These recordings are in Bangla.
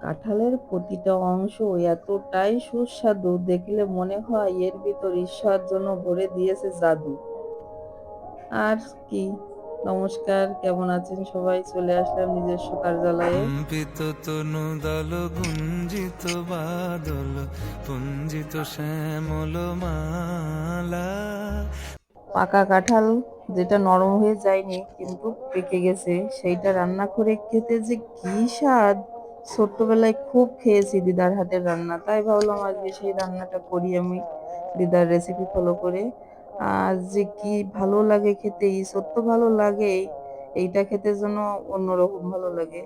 কাঁঠালের প্রতিটা অংশ এতটাই সুস্বাদু, দেখলে মনে হয় এর ভিতর ঈশ্বর জন্য ভরে দিয়েছে জাদু। আর কি, নমস্কার, কেমন আছেন সবাই? চলে আসলাম নিজস্ব কার্যালয়ে। কম্পিত তনু দল গুঞ্জিত বাদল পুঞ্জিত শ্যামল মালা। পাকা কাঁঠাল যেটা নরম হয়ে যায়নি কিন্তু পেকে গেছে, সেইটা রান্না করে খেতে যে কি স্বাদ! ছোট্টবেলায় খুব খেয়েছি দিদার হাতের রান্না, তাই ভাবলাম আজকে সেই রান্নাটা করি আমি দিদার রেসিপি ফলো করে। আর যে কি ভালো লাগে খেতে, সত্য ভালো লাগে। এইটা খেতে যেন অন্যরকম ভালো লাগে।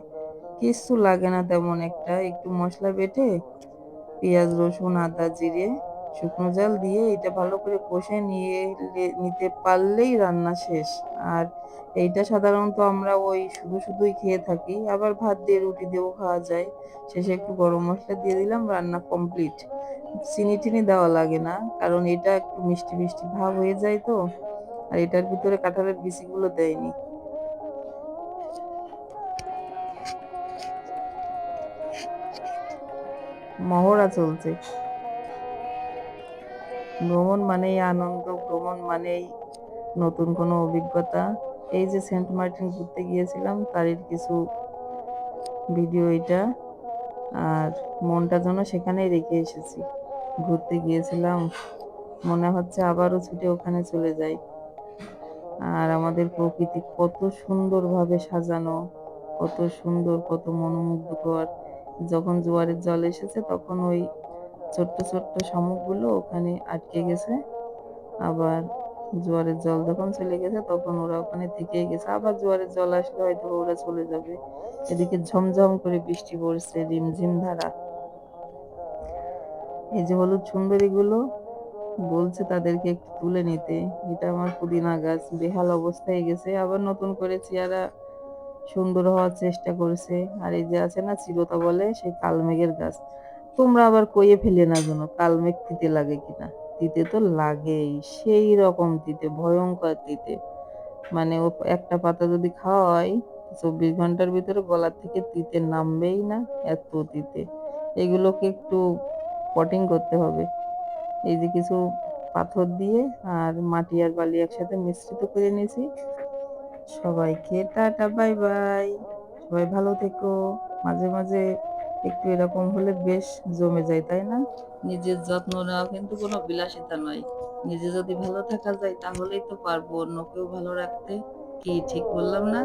কিচ্ছু লাগে না তেমন একটা, একটু মশলা বেটে পেঁয়াজ রসুন আদা জিরে শুকনো জাল দিয়ে এটা ভালো করে কষে নিতে পারলেই রান্না শেষ। আর এইটা সাধারণত আমরা ওই শুধু শুধুই খেয়ে থাকি, আবার ভাত দিয়ে রুটি দিয়েও খাওয়া যায়। শেষে একটু গরম মশলা দিয়ে দিলাম, রান্না কমপ্লিট। চিনি টিনি দেওয়া লাগে না, কারণ এটা একটু মিষ্টি মিষ্টি ভাব হয়ে যায় তো। আর এটার ভিতরে কাঁঠালের বিচিগুলো দেয়নি। মহড়া চলছে। ভ্রমণ মানেই আনন্দ, ভ্রমণ মানেই নতুন কোনো অভিজ্ঞতা। এই যে সেন্ট মার্টিন ঘুরতে গিয়েছিলাম, তারই কিছু ভিডিও এটা। আর মনটা যেন সেখানেই রেখে এসেছি। ঘুরতে গিয়েছিলাম, মনে হচ্ছে আবারও ছুটে ওখানে চলে যাই। আর আমাদের প্রকৃতি কত সুন্দরভাবে সাজানো, কত সুন্দর, কত মনোমুগ্ধকর। যখন জোয়ারের জল এসেছে তখন ওই ছোট্ট ছোট্ট শামুকগুলো ওখানে আটকে গেছে। আবার জোয়ারের জল যখন চলে গেছে তখন ওরা ওখানে থেকেই গেছে, আবার জোয়ারের জল আসলে হয়তো ওরা চলে যাবে। এদিকে ঝমঝম করে বৃষ্টি পড়ছে, রিমঝিম ধারা। এই যে হলুদ সুন্দরীগুলো বলছে তাদেরকে একটু তুলে নিতে। এটা আমার পুদিনা গাছ, বেহাল অবস্থায় গেছে, আবার নতুন করে চেহারা সুন্দর হওয়ার চেষ্টা করছে। আর এই যে আছে না চিরতা বলে, সেই কালমেঘের গাছ। তোমরা আবার কইয়ে ফেলে না যেন কালমেঘ তিতে লাগে কিনা। তিতে তো লাগেই, সেই রকম তিতে, ভয়ঙ্কর তিতে। মানে ও একটা পাতা যদি খাওয়া হয় 24 ঘন্টার ভিতরে গলা থেকে তিতে নামবেই না, এত তিতে। এগুলোকে একটু পটিং করতে হবে। এই যে কিছু পাথর দিয়ে আর মাটি আর বালি একসাথে মিশ্রিত করে নিয়েছি। সবাইকে টাটা, বাই বাই। সবাই ভালো থেকো। মাঝে মাঝে একটু এরকম হলে বেশ জমে যায়, তাই না? নিজের যত্ন নেওয়া কিন্তু কোনো বিলাসিতা নয়। নিজে যদি ভালো থাকা যায় তাহলেই তো পারবো অন্যকেও ভালো রাখতে। কি ঠিক বললাম না?